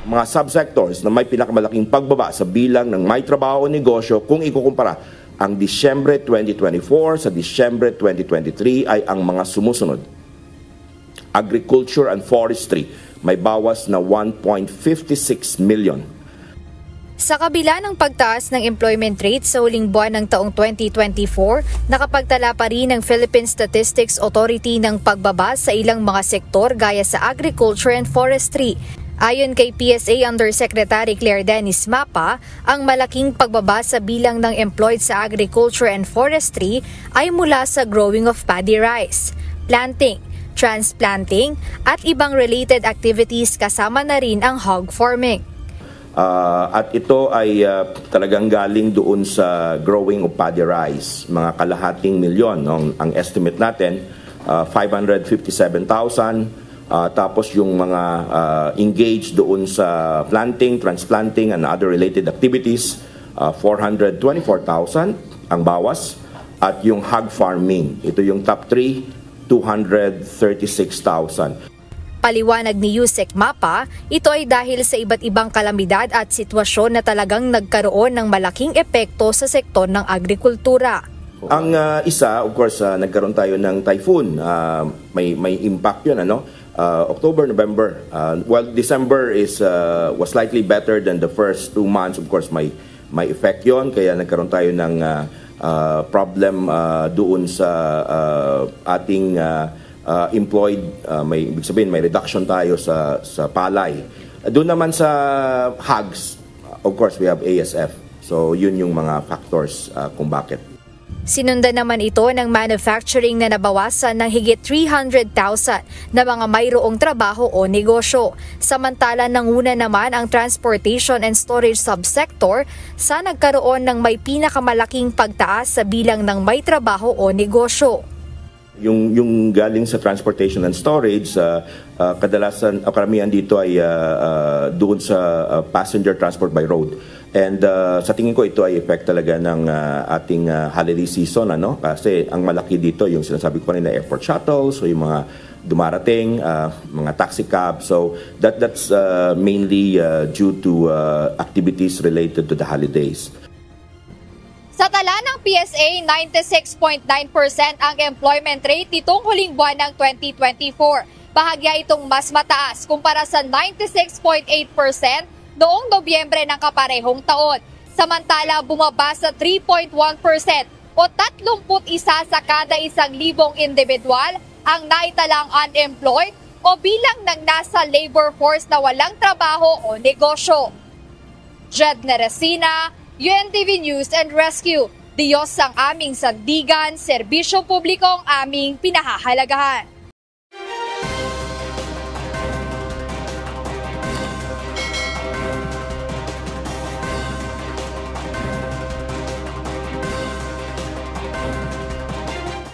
Mga subsectors na may pinakamalaking pagbaba sa bilang ng may trabaho o negosyo kung ikukumpara ang Disyembre 2024 sa Disyembre 2023 ay ang mga sumusunod. Agriculture and Forestry, may bawas na 1.56 million. Sa kabila ng pagtaas ng employment rate sa huling buwan ng taong 2024, nakapagtala pa rin ng Philippine Statistics Authority ng pagbaba sa ilang mga sektor gaya sa agriculture and forestry. Ayon kay PSA Undersecretary Claire Dennis Mapa, ang malaking pagbaba sa bilang ng employed sa agriculture and forestry ay mula sa growing of paddy rice, planting, transplanting at ibang related activities kasama na rin ang hog farming. At ito ay talagang galing doon sa growing of paddy rice, mga kalahating milyon. Ang estimate natin, 557,000. Tapos yung mga engaged doon sa planting, transplanting, and other related activities, 424,000 ang bawas. At yung hog farming, ito yung top 3, 236,000. Paliwanag ni Yusek Mapa, ito ay dahil sa iba't ibang kalamidad at sitwasyon na talagang nagkaroon ng malaking epekto sa sektor ng agrikultura. Ang isa, of course, nagkaroon tayo ng typhoon. May impact yun, ano? October, November. Well, December was slightly better than the first 2 months. Of course, may effect yon, kaya nagkaroon tayo ng problem doon sa ating employed. Ibig sabihin, may reduction tayo sa palay. Doon naman sa hogs, of course, we have ASF. So, yun yung mga factors kung bakit. Sinundan naman ito ng manufacturing na nabawasan ng higit 300,000 na mga mayroong trabaho o negosyo. Samantala nanguna naman ang transportation and storage subsector sa nagkaroon ng may pinakamalaking pagtaas sa bilang ng may trabaho o negosyo. Yung galing sa transportation and storage, kadalasan, karamihan dito ay doon sa passenger transport by road. And sa tingin ko ito ay effect talaga ng ating holiday season, ano? Kasi ang malaki dito yung sinasabi ko kanina, airport shuttles, so yung mga dumarating, mga taxi cab. So that's mainly due to activities related to the holidays. Sa tala ng PSA, 96.9% ang employment rate nitong huling buwan ng 2024. Bahagya itong mas mataas kumpara sa 96.8% noong Nobyembre ng kaparehong taon. Samantala, bumaba sa 3.1% o 31 sa kada 1,000 individual ang naitalang unemployed o bilang ng nasa labor force na walang trabaho o negosyo. Jed Neresina, UNTV News and Rescue. Diyos ang aming sandigan, serbisyo publiko ang aming pinahahalagahan.